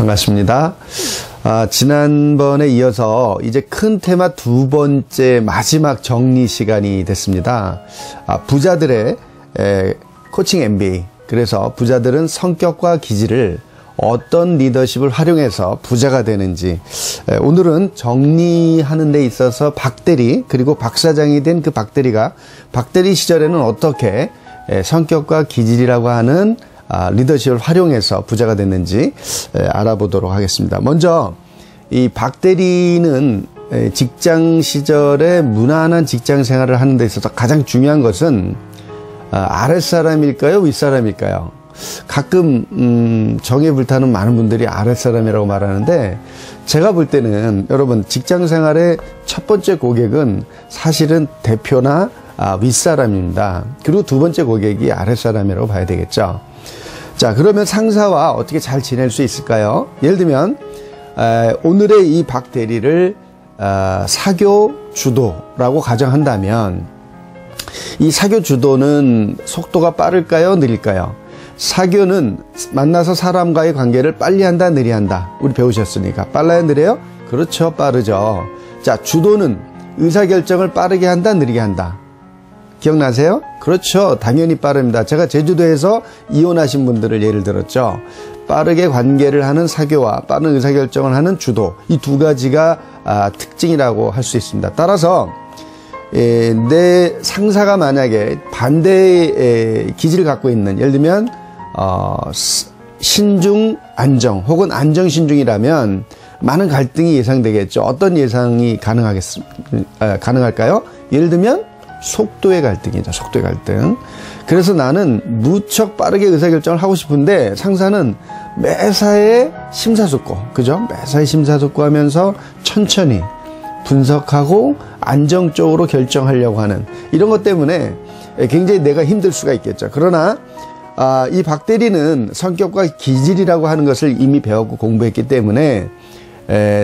반갑습니다. 지난번에 이어서 이제 큰 테마 두 번째 마지막 정리 시간이 됐습니다. 부자들의 코칭 MBA. 그래서 부자들은 성격과 기질을 어떤 리더십을 활용해서 부자가 되는지, 오늘은 정리하는 데 있어서 박대리 그리고 박사장이 된 그 박대리가 박대리 시절에는 어떻게 성격과 기질이라고 하는 리더십을 활용해서 부자가 됐는지 알아보도록 하겠습니다. 먼저 이 박대리는 직장 시절에 무난한 직장 생활을 하는 데 있어서 가장 중요한 것은 아랫사람일까요? 윗사람일까요? 가끔 정에 불타는 많은 분들이 아랫사람이라고 말하는데, 제가 볼 때는 여러분 직장 생활의 첫 번째 고객은 사실은 대표나 윗사람입니다. 그리고 두 번째 고객이 아랫사람이라고 봐야 되겠죠. 자, 그러면 상사와 어떻게 잘 지낼 수 있을까요? 예를 들면 오늘의 이 박 대리를 사교 주도라고 가정한다면, 이 사교 주도는 속도가 빠를까요? 느릴까요? 사교는 만나서 사람과의 관계를 빨리 한다, 느리 한다. 우리 배우셨으니까. 빨라요, 느려요? 그렇죠, 빠르죠. 자, 주도는 의사결정을 빠르게 한다, 느리게 한다. 기억나세요? 그렇죠. 당연히 빠릅니다. 제가 제주도에서 이혼하신 분들을 예를 들었죠. 빠르게 관계를 하는 사교와 빠른 의사결정을 하는 주도, 이 두 가지가 특징이라고 할 수 있습니다. 따라서 내 상사가 만약에 반대의 기질을 갖고 있는, 예를 들면 신중 안정 혹은 안정 신중이라면 많은 갈등이 예상되겠죠. 어떤 예상이 가능할까요? 예를 들면 속도의 갈등이죠. 속도의 갈등. 그래서 나는 무척 빠르게 의사결정을 하고 싶은데 상사는 매사에 심사숙고, 그죠? 매사에 심사숙고 하면서 천천히 분석하고 안정적으로 결정하려고 하는, 이런 것 때문에 굉장히 내가 힘들 수가 있겠죠. 그러나 이 박대리는 성격과 기질이라고 하는 것을 이미 배웠고 공부했기 때문에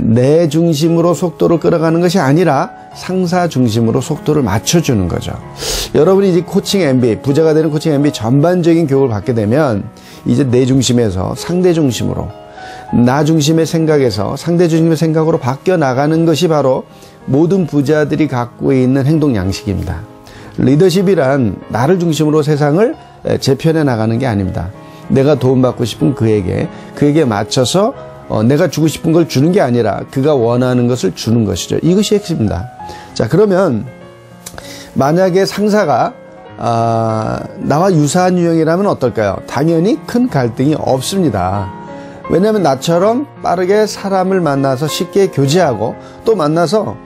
내 중심으로 속도를 끌어가는 것이 아니라 상사 중심으로 속도를 맞춰주는 거죠. 여러분이 이제 코칭 MBA, 부자가 되는 코칭 MBA 전반적인 교육을 받게 되면 이제 내 중심에서 상대 중심으로, 나 중심의 생각에서 상대 중심의 생각으로 바뀌어 나가는 것이 바로 모든 부자들이 갖고 있는 행동 양식입니다. 리더십이란 나를 중심으로 세상을 재편해 나가는 게 아닙니다. 내가 도움받고 싶은 그에게 맞춰서 내가 주고 싶은 걸 주는 게 아니라 그가 원하는 것을 주는 것이죠. 이것이 핵심입니다. 자, 그러면 만약에 상사가 나와 유사한 유형이라면 어떨까요? 당연히 큰 갈등이 없습니다. 왜냐하면 나처럼 빠르게 사람을 만나서 쉽게 교제하고, 또 만나서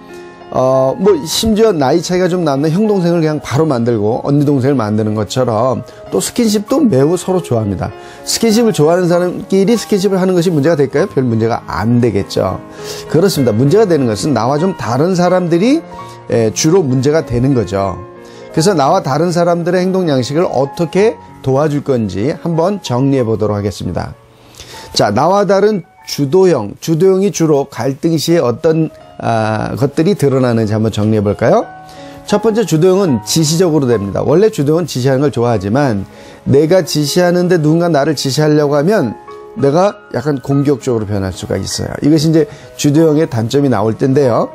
심지어 나이 차이가 좀 나는 형 동생을 그냥 바로 만들고 언니 동생을 만드는 것처럼, 또 스킨십도 매우 서로 좋아합니다. 스킨십을 좋아하는 사람끼리 스킨십을 하는 것이 문제가 될까요? 별 문제가 안 되겠죠. 그렇습니다. 문제가 되는 것은 나와 좀 다른 사람들이 주로 문제가 되는 거죠. 그래서 나와 다른 사람들의 행동 양식을 어떻게 도와줄 건지 한번 정리해 보도록 하겠습니다. 자, 나와 다른 주도형이 주로 갈등 시에 어떤 것들이 드러나는지 한번 정리해 볼까요? 첫 번째, 주도형은 지시적으로 됩니다. 원래 주도형은 지시하는 걸 좋아하지만 내가 지시하는데 누군가 나를 지시하려고 하면 내가 약간 공격적으로 변할 수가 있어요. 이것이 이제 주도형의 단점이 나올 텐데요.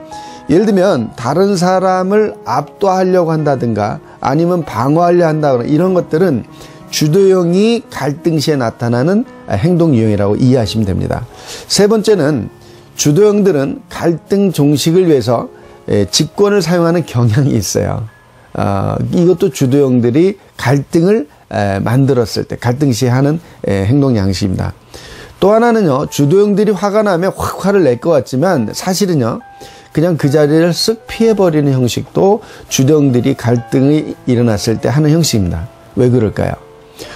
예를 들면 다른 사람을 압도하려고 한다든가 아니면 방어하려 한다거나, 이런 것들은 주도형이 갈등 시에 나타나는 행동 유형이라고 이해하시면 됩니다. 세 번째는, 주도형들은 갈등 종식을 위해서 직권을 사용하는 경향이 있어요. 이것도 주도형들이 갈등을 만들었을 때, 갈등 시에 하는 행동 양식입니다. 또 하나는요, 주도형들이 화가 나면 확 화를 낼 것 같지만 사실은요, 그냥 그 자리를 쓱 피해버리는 형식도 주도형들이 갈등이 일어났을 때 하는 형식입니다. 왜 그럴까요?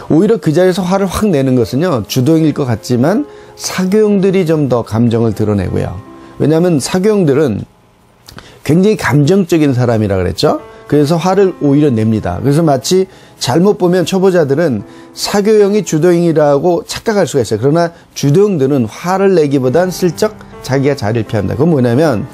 오히려 그 자리에서 화를 확 내는 것은요, 주도형일 것 같지만 사교형들이 좀 더 감정을 드러내고요. 왜냐하면 사교형들은 굉장히 감정적인 사람이라 그랬죠. 그래서 화를 오히려 냅니다. 그래서 마치 잘못 보면 초보자들은 사교형이 주도형이라고 착각할 수가 있어요. 그러나 주도형들은 화를 내기보단 슬쩍 자기가 자리를 피합니다. 그건 뭐냐면,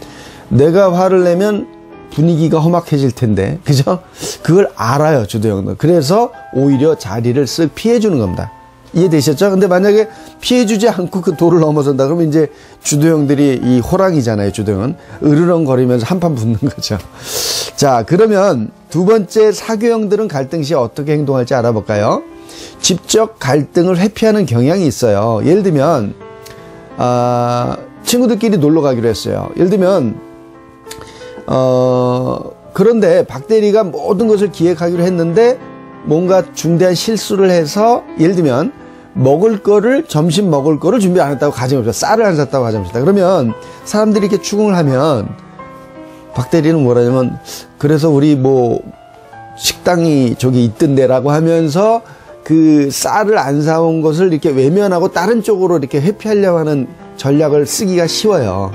내가 화를 내면 분위기가 험악해질 텐데, 그죠? 그걸 알아요, 주도형은. 그래서 오히려 자리를 쓱 피해주는 겁니다. 이해되셨죠? 근데 만약에 피해주지 않고 그 도를 넘어선다 그러면 이제 주도형들이 이 호랑이잖아요. 주도형은 으르렁거리면서 한판 붙는 거죠. 자, 그러면 두 번째 사교형들은 갈등 시에 어떻게 행동할지 알아볼까요? 직접 갈등을 회피하는 경향이 있어요. 예를 들면 친구들끼리 놀러 가기로 했어요. 예를 들면 그런데 박 대리가 모든 것을 기획하기로 했는데 뭔가 중대한 실수를 해서 예를 들면 점심 먹을 거를 준비 안 했다고 가정합시다. 쌀을 안 샀다고 가정합시다. 그러면 사람들이 이렇게 추궁을 하면 박 대리는 뭐라냐면 그래서 우리 뭐 식당이 저기 있던데라고 하면서 그 쌀을 안 사온 것을 이렇게 외면하고 다른 쪽으로 이렇게 회피하려고 하는 전략을 쓰기가 쉬워요.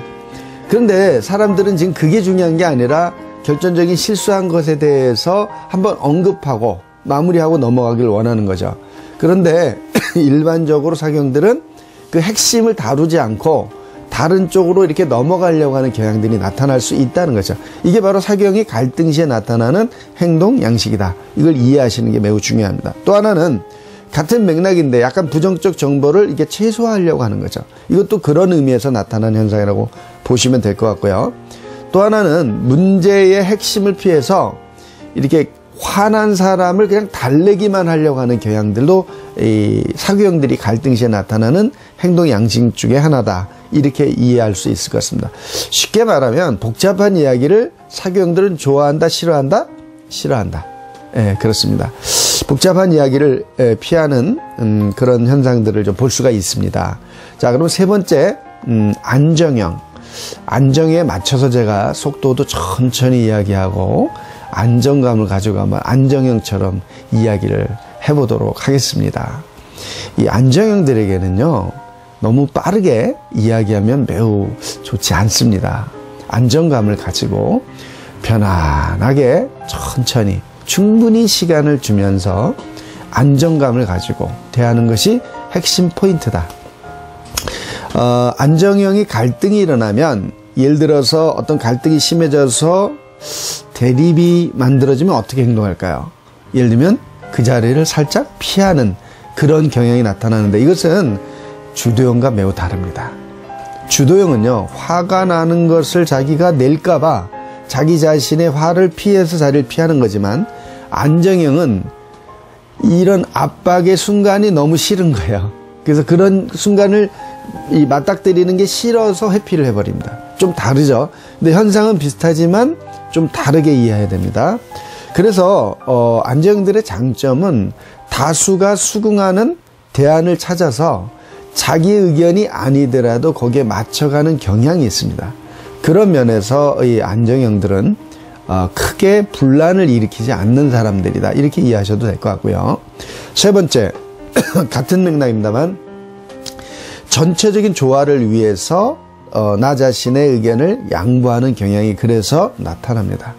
그런데 사람들은 지금 그게 중요한 게 아니라 결정적인 실수한 것에 대해서 한번 언급하고 마무리하고 넘어가길 원하는 거죠. 그런데 일반적으로 사교형들은 그 핵심을 다루지 않고 다른 쪽으로 이렇게 넘어가려고 하는 경향들이 나타날 수 있다는 거죠. 이게 바로 사교형이 갈등 시에 나타나는 행동 양식이다. 이걸 이해하시는 게 매우 중요합니다. 또 하나는 같은 맥락인데 약간 부정적 정보를 이게 최소화하려고 하는 거죠. 이것도 그런 의미에서 나타나는 현상이라고 보시면 될 것 같고요. 또 하나는 문제의 핵심을 피해서 이렇게 화난 사람을 그냥 달래기만 하려고 하는 경향들도 이 사교형들이 갈등 시에 나타나는 행동 양식 중에 하나다. 이렇게 이해할 수 있을 것 같습니다. 쉽게 말하면 복잡한 이야기를 사교형들은 좋아한다, 싫어한다? 싫어한다. 예, 그렇습니다. 복잡한 이야기를 피하는 그런 현상들을 좀 볼 수가 있습니다. 자, 그럼 세 번째 안정형. 안정에 맞춰서 제가 속도도 천천히 이야기하고 안정감을 가지고 한번 안정형처럼 이야기를 해보도록 하겠습니다. 이 안정형들에게는요, 너무 빠르게 이야기하면 매우 좋지 않습니다. 안정감을 가지고 편안하게 천천히 충분히 시간을 주면서 안정감을 가지고 대하는 것이 핵심 포인트다. 안정형이 갈등이 일어나면 예를 들어서 어떤 갈등이 심해져서 대립이 만들어지면 어떻게 행동할까요? 예를 들면 그 자리를 살짝 피하는 그런 경향이 나타나는데 이것은 주도형과 매우 다릅니다. 주도형은요, 화가 나는 것을 자기가 낼까봐 자기 자신의 화를 피해서 자리를 피하는 거지만 안정형은 이런 압박의 순간이 너무 싫은 거예요. 그래서 그런 순간을 맞닥뜨리는 게 싫어서 회피를 해버립니다. 좀 다르죠. 근데 현상은 비슷하지만 좀 다르게 이해해야 됩니다. 그래서 안정형들의 장점은 다수가 수긍하는 대안을 찾아서 자기 의견이 아니더라도 거기에 맞춰가는 경향이 있습니다. 그런 면에서 이 안정형들은 크게 분란을 일으키지 않는 사람들이다. 이렇게 이해하셔도 될 것 같고요. 세 번째, 같은 맥락입니다만 전체적인 조화를 위해서 나 자신의 의견을 양보하는 경향이 그래서 나타납니다.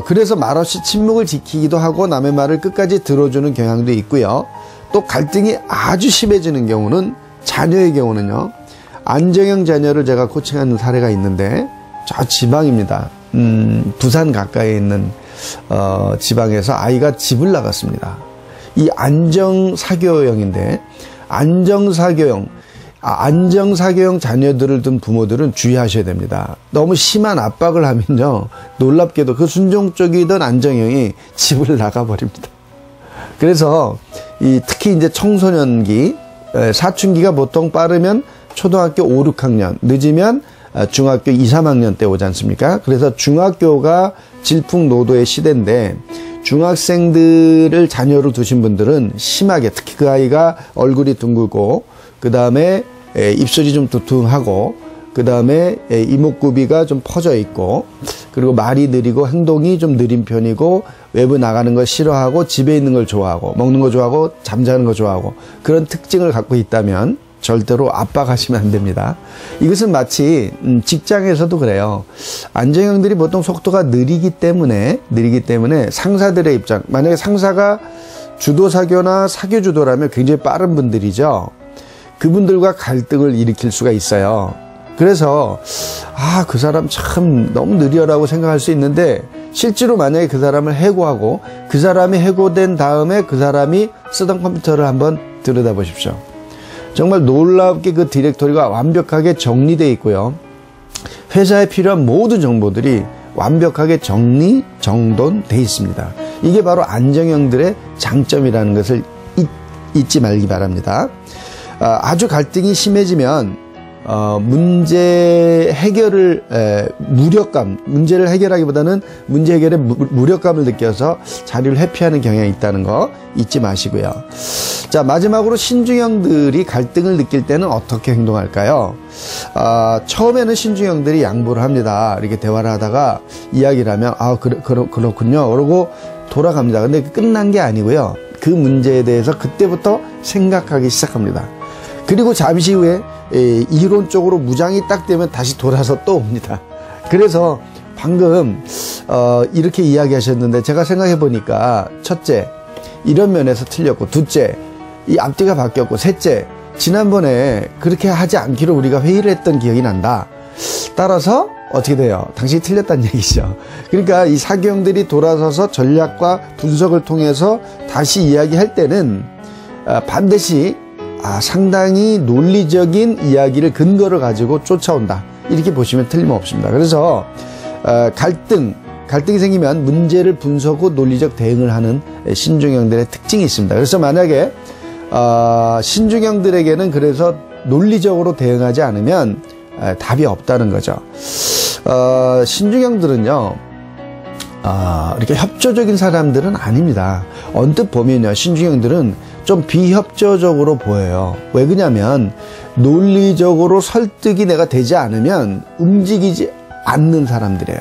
그래서 말없이 침묵을 지키기도 하고 남의 말을 끝까지 들어주는 경향도 있고요. 또 갈등이 아주 심해지는 경우는 자녀의 경우는요. 안정형 자녀를 제가 코칭하는 사례가 있는데 저 지방입니다. 부산 가까이에 있는 지방에서 아이가 집을 나갔습니다. 이 안정사교형인데 안정사교형 자녀들을 둔 부모들은 주의하셔야 됩니다. 너무 심한 압박을 하면요, 놀랍게도 그 순종적이던 안정형이 집을 나가버립니다. 그래서 특히 이제 청소년기, 사춘기가 보통 빠르면 초등학교 5, 6학년, 늦으면 중학교 2, 3학년 때 오지 않습니까? 그래서 중학교가 질풍노도의 시대인데 중학생들을 자녀로 두신 분들은 심하게, 특히 그 아이가 얼굴이 둥글고 그 다음에 입술이 좀 두툼하고 그 다음에 이목구비가 좀 퍼져 있고 그리고 말이 느리고 행동이 좀 느린 편이고 외부 나가는 걸 싫어하고 집에 있는 걸 좋아하고 먹는 거 좋아하고 잠자는 거 좋아하고 그런 특징을 갖고 있다면 절대로 압박하시면 안 됩니다. 이것은 마치 직장에서도 그래요. 안정형들이 보통 속도가 느리기 때문에 상사들의 입장, 만약에 상사가 주도사교나 사교주도라면 굉장히 빠른 분들이죠. 그분들과 갈등을 일으킬 수가 있어요. 그래서 그 사람 참 너무 느려라고 생각할 수 있는데 실제로 만약에 그 사람을 해고하고 그 사람이 해고된 다음에 그 사람이 쓰던 컴퓨터를 한번 들여다보십시오. 정말 놀랍게 그 디렉토리가 완벽하게 정리되어 있고요. 회사에 필요한 모든 정보들이 완벽하게 정돈되어 있습니다. 이게 바로 안정형들의 장점이라는 것을 잊지 말기 바랍니다. 아주 갈등이 심해지면 문제 해결을 문제를 해결하기보다는 문제 해결에 무력감을 느껴서 자리를 회피하는 경향이 있다는 거 잊지 마시고요. 자, 마지막으로 신중형들이 갈등을 느낄 때는 어떻게 행동할까요? 처음에는 신중형들이 양보를 합니다. 이렇게 대화를 하다가 이야기를 하면 그렇군요. 그러고 돌아갑니다. 근데 끝난 게 아니고요. 그 문제에 대해서 그때부터 생각하기 시작합니다. 그리고 잠시 후에 이론적으로 무장이 딱 되면 다시 돌아서 또 옵니다. 그래서 방금 이렇게 이야기하셨는데 제가 생각해 보니까 첫째, 이런 면에서 틀렸고, 둘째, 이 앞뒤가 바뀌었고, 셋째, 지난번에 그렇게 하지 않기로 우리가 회의를 했던 기억이 난다. 따라서 어떻게 돼요? 당신이 틀렸다는 얘기죠. 그러니까 이 사교형들이 돌아서서 전략과 분석을 통해서 다시 이야기할 때는 반드시 상당히 논리적인 이야기를 근거를 가지고 쫓아온다. 이렇게 보시면 틀림없습니다. 그래서 갈등이 생기면 문제를 분석 후 논리적 대응을 하는 신중형들의 특징이 있습니다. 그래서 만약에 신중형들에게는 그래서 논리적으로 대응하지 않으면 답이 없다는 거죠. 신중형들은요, 이렇게 협조적인 사람들은 아닙니다. 언뜻 보면요, 신중형들은 좀 비협조적으로 보여요. 왜 그러냐면 논리적으로 설득이 내가 되지 않으면 움직이지 않는 사람들이에요.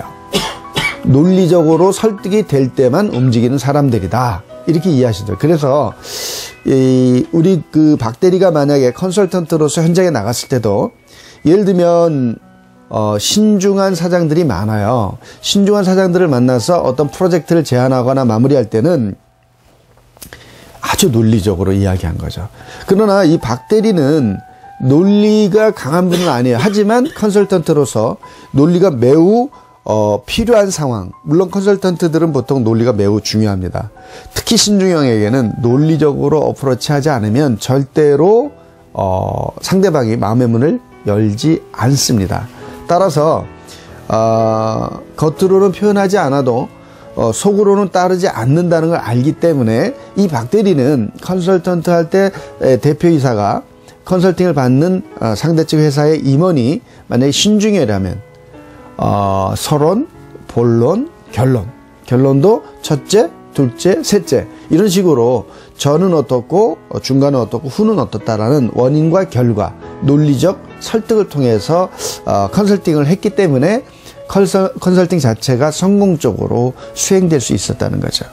논리적으로 설득이 될 때만 움직이는 사람들이다. 이렇게 이해하시더라고요. 그래서 우리 그 박 대리가 만약에 컨설턴트로서 현장에 나갔을 때도 예를 들면 신중한 사장들이 많아요. 신중한 사장들을 만나서 어떤 프로젝트를 제안하거나 마무리할 때는 아주 논리적으로 이야기한 거죠. 그러나 이 박 대리는 논리가 강한 분은 아니에요. 하지만 컨설턴트로서 논리가 매우 필요한 상황. 물론 컨설턴트들은 보통 논리가 매우 중요합니다. 특히 신중형에게는 논리적으로 어프로치하지 않으면 절대로 상대방이 마음의 문을 열지 않습니다. 따라서 겉으로는 표현하지 않아도 속으로는 따르지 않는다는 걸 알기 때문에 이 박 대리는 컨설턴트 할 때 대표이사가 컨설팅을 받는 상대측 회사의 임원이 만약에 신중형이라면 서론, 본론, 결론도 첫째, 둘째, 셋째 이런 식으로 전은 어떻고 중간은 어떻고 후는 어떻다라는 원인과 결과, 논리적 설득을 통해서 컨설팅을 했기 때문에 컨설팅 자체가 성공적으로 수행될 수 있었다는 거죠.